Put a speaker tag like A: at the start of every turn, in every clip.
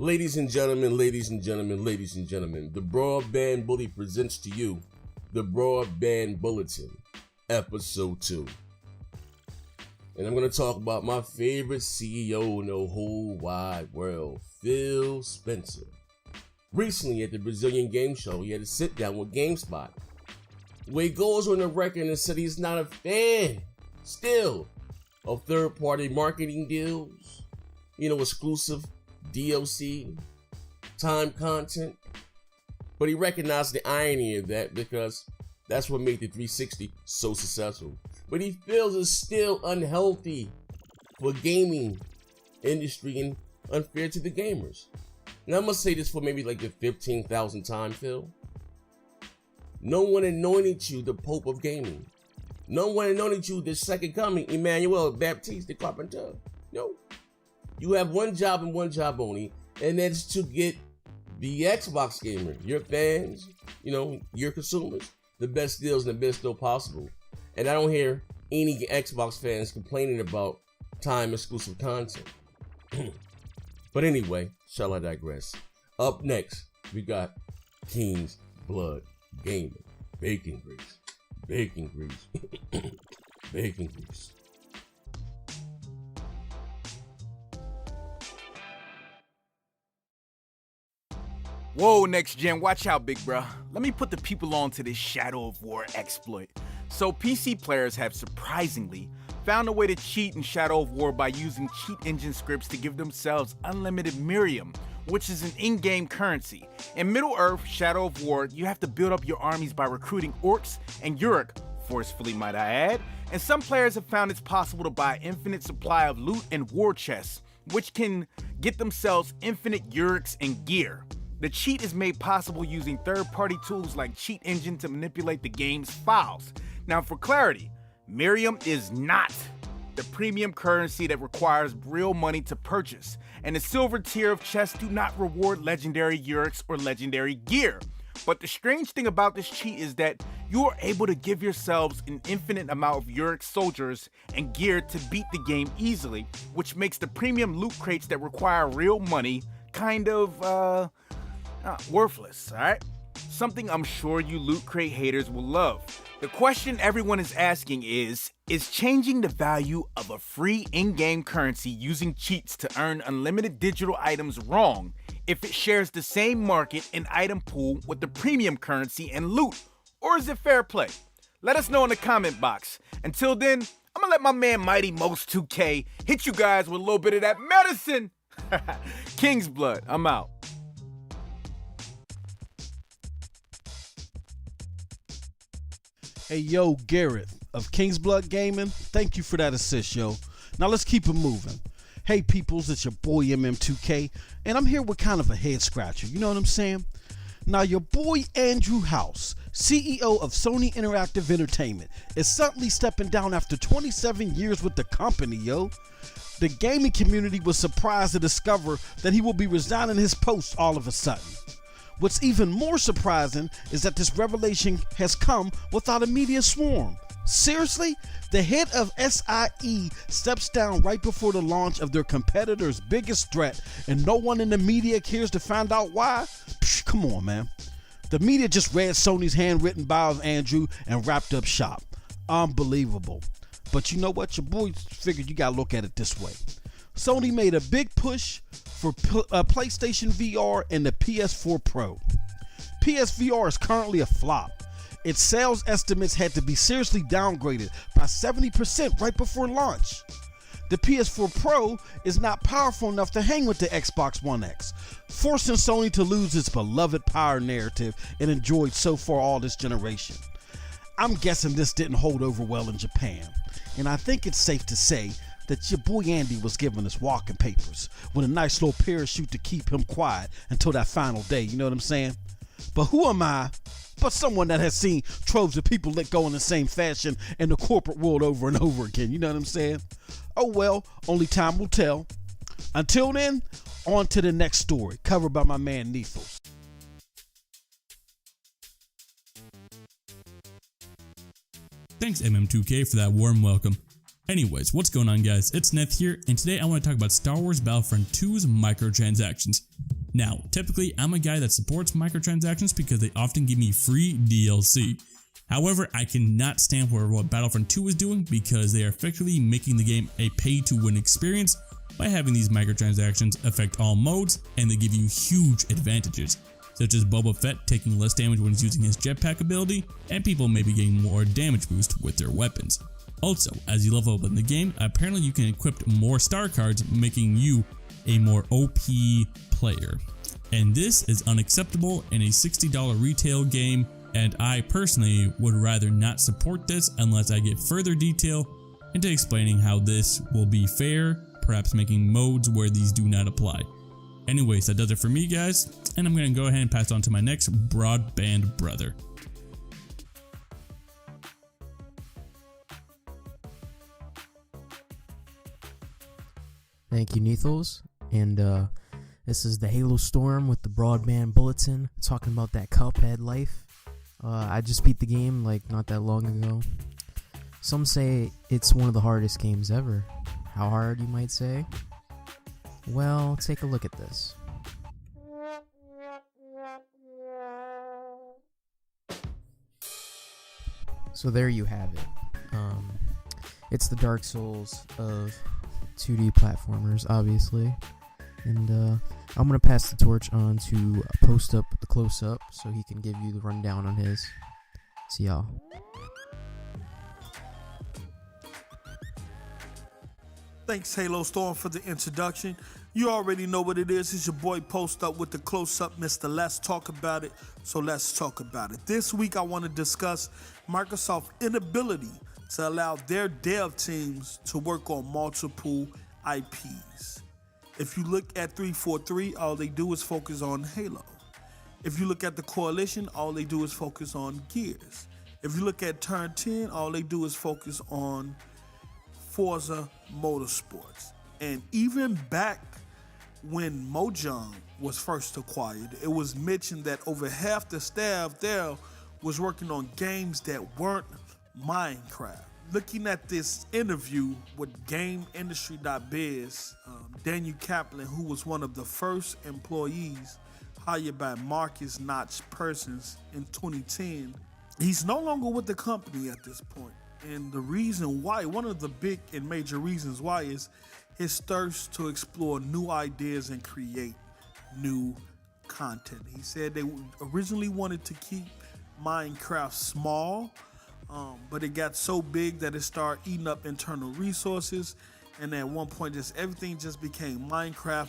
A: Ladies and gentlemen, the Broadband Bully presents to you the Broadband Bulletin, Episode 2. And I'm going to talk about my favorite CEO in the whole wide world, Phil Spencer. Recently at the Brazilian game show, he had a sit down with GameSpot, where he goes on the record and said he's not a fan, still, of third-party marketing deals, exclusive DLC, time content. But he recognized the irony of that because that's what made the 360 so successful. But he feels it's still unhealthy for gaming industry and unfair to the gamers. And I must say this for maybe like the 15,000th time, Phil. No one anointed you the Pope of Gaming. No one anointed you the second coming, Emmanuel Baptiste the Carpenter. No. You have one job and one job only, and that's to get the Xbox gamer, your fans, your consumers, the best deals and the best deal possible. And I don't hear any Xbox fans complaining about time exclusive content. But anyway, shall I digress? Up next, we got King's Blood Gaming. Bacon grease. Bacon grease. Bacon grease.
B: Whoa, next gen, watch out, big bruh. Let me put the people on to this Shadow of War exploit. So PC players have surprisingly found a way to cheat in Shadow of War by using cheat engine scripts to give themselves unlimited Miriam, which is an in-game currency. In Middle-earth Shadow of War, you have to build up your armies by recruiting orcs and Uruk, forcefully might I add, and some players have found it's possible to buy infinite supply of loot and war chests, which can get themselves infinite Uruks and gear. The cheat is made possible using third-party tools like Cheat Engine to manipulate the game's files. Now for clarity, Miriam is not the premium currency that requires real money to purchase, and the silver tier of chests do not reward legendary Uruks or legendary gear. But the strange thing about this cheat is that you are able to give yourselves an infinite amount of Uruk soldiers and gear to beat the game easily, which makes the premium loot crates that require real money kind of, worthless, alright? Something I'm sure you loot crate haters will love. The question everyone is asking is changing the value of a free in-game currency using cheats to earn unlimited digital items wrong if it shares the same market and item pool with the premium currency and loot? Or is it fair play? Let us know in the comment box. Until then, I'm gonna let my man Mighty Most 2K hit you guys with a little bit of that medicine. King's Blood, I'm out.
C: Hey, yo, Garrett of King's Blood Gaming, thank you for that assist, yo. Now let's keep it moving. Hey, peoples, it's your boy MM2K, and I'm here with kind of a head scratcher, you know what I'm saying? Now, your boy Andrew House, CEO of Sony Interactive Entertainment, is suddenly stepping down after 27 years with the company, yo. The gaming community was surprised to discover that he will be resigning his post all of a sudden. What's even more surprising is that this revelation has come without a media swarm. Seriously? The head of SIE steps down right before the launch of their competitor's biggest threat, and no one in the media cares to find out why? Psh, come on, man. The media just read Sony's handwritten bio of Andrew and wrapped up shop. Unbelievable. But you know what? Your boy figured you gotta look at it this way. Sony made a big push for PlayStation VR and the PS4 Pro. PSVR is currently a flop. Its sales estimates had to be seriously downgraded by 70% right before launch. The PS4 Pro is not powerful enough to hang with the Xbox One X, forcing Sony to lose its beloved power narrative it enjoyed so far all this generation. I'm guessing this didn't hold over well in Japan, and I think it's safe to say that your boy Andy was given his walking papers with a nice little parachute to keep him quiet until that final day, you know what I'm saying? But who am I but someone that has seen troves of people let go in the same fashion in the corporate world over and over again, you know what I'm saying? Oh well, only time will tell. Until then, on to the next story, covered by my man Nethos.
D: Thanks MM2K for that warm welcome. Anyways, what's going on, guys? It's Neth here, and today I want to talk about Star Wars Battlefront 2's microtransactions. Now, typically I'm a guy that supports microtransactions because they often give me free DLC. However, I cannot stand for what Battlefront 2 is doing because they are effectively making the game a pay-to-win experience by having these microtransactions affect all modes, and they give you huge advantages, such as Boba Fett taking less damage when he's using his jetpack ability, and people maybe getting more damage boost with their weapons. Also, as you level up in the game, apparently you can equip more star cards, making you a more OP player. And this is unacceptable in a $60 retail game, and I personally would rather not support this unless I get further detail into explaining how this will be fair, perhaps making modes where these do not apply. Anyways, that does it for me, guys, and I'm going to go ahead and pass on to my next broadband brother.
E: Thank you, Nethos. And this is the Halo Storm with the Broadband Bulletin, talking about that Cuphead life. I just beat the game like not that long ago. Some say it's one of the hardest games ever. How hard, you might say? Well, take a look at this. So there you have it. It's the Dark Souls of 2D platformers, obviously. And I'm going to pass the torch on to Post Up the Close Up so he can give you the rundown on his. See y'all.
F: Thanks, Halo Storm, for the introduction. You already know what it is. It's your boy Post Up with the Close Up, Mr. Let's Talk About It. So let's talk about it. This week I want to discuss Microsoft's inability to allow their dev teams to work on multiple IPs. If you look at 343, all they do is focus on Halo. If you look at the Coalition, all they do is focus on Gears. If you look at Turn 10, all they do is focus on Forza Motorsports. And even back when Mojang was first acquired, it was mentioned that over half the staff there was working on games that weren't Minecraft. Looking at this interview with GameIndustry.biz, Daniel Kaplan, who was one of the first employees hired by Marcus Notch Persons in 2010, he's no longer with the company at this point. And the reason why, one of the big and major reasons why, is his thirst to explore new ideas and create new content. He said they originally wanted to keep Minecraft small, but it got so big that it started eating up internal resources, and at one point just everything just became Minecraft.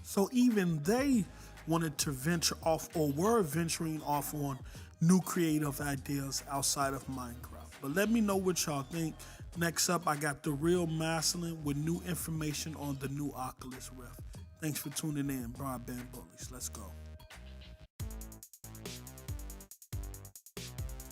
F: So even they wanted to venture off, or were venturing off, on new creative ideas outside of Minecraft. But let me know what y'all think. Next up, I got The Real Maslin with new information on the new Oculus Rift. Thanks for tuning in, Broadband Bullies. Let's go.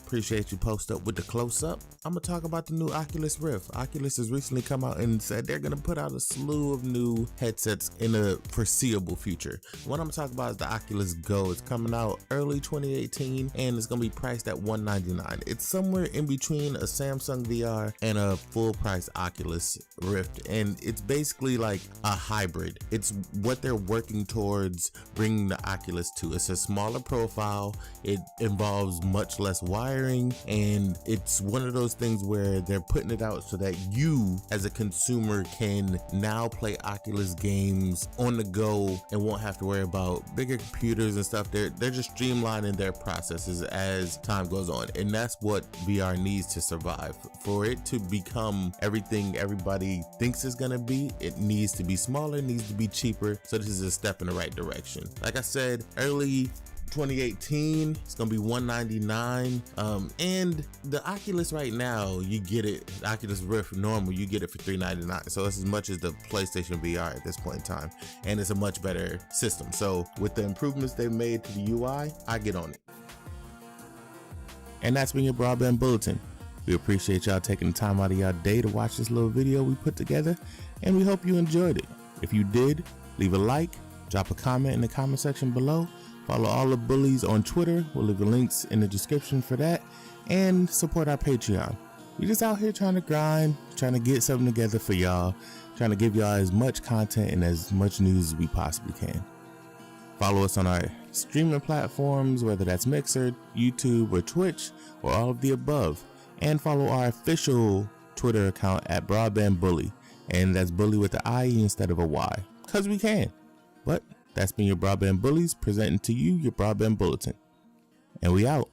A: Appreciate you, Post Up with the Close Up. I'm going to talk about the new Oculus Rift. Oculus has recently come out and said they're going to put out a slew of new headsets in the foreseeable future. What I'm talking about is the Oculus Go. It's coming out early 2018 and it's going to be priced at $199. It's somewhere in between a Samsung VR and a full price Oculus Rift. And it's basically like a hybrid. It's what they're working towards bringing the Oculus to. It's a smaller profile. It involves much less wiring, and it's one of those things where they're putting it out so that you as a consumer can now play Oculus games on the go and won't have to worry about bigger computers and stuff. They're just streamlining their processes as time goes on, and that's what VR needs to survive. For it to become everything everybody thinks it's gonna be, it needs to be smaller, needs to be cheaper. So this is a step in the right direction. Like I said, early 2018, it's gonna be $199, and the Oculus right now, you get it, the Oculus Rift normal, you get it for $399. So it's as much as the PlayStation VR at this point in time, and it's a much better system. So with the improvements they've made to the UI, I get on it. And that's been your Broadband Bulletin. We appreciate y'all taking the time out of y'all day to watch this little video we put together, and we hope you enjoyed it. If you did, leave a like, drop a comment in the comment section below. Follow all the bullies on Twitter. We'll leave the links in the description for that. And support our Patreon.
G: We just out here trying to grind, trying to get something together for y'all, trying to give y'all as much content and as much news as we possibly can. Follow us on our streaming platforms, whether that's Mixer, YouTube, or Twitch, or all of the above. And follow our official Twitter account at Broadband Bully. And that's bully with the I instead of a Y. Because we can. But that's been your Broadband Bullies, presenting to you your Broadband Bulletin. And we out.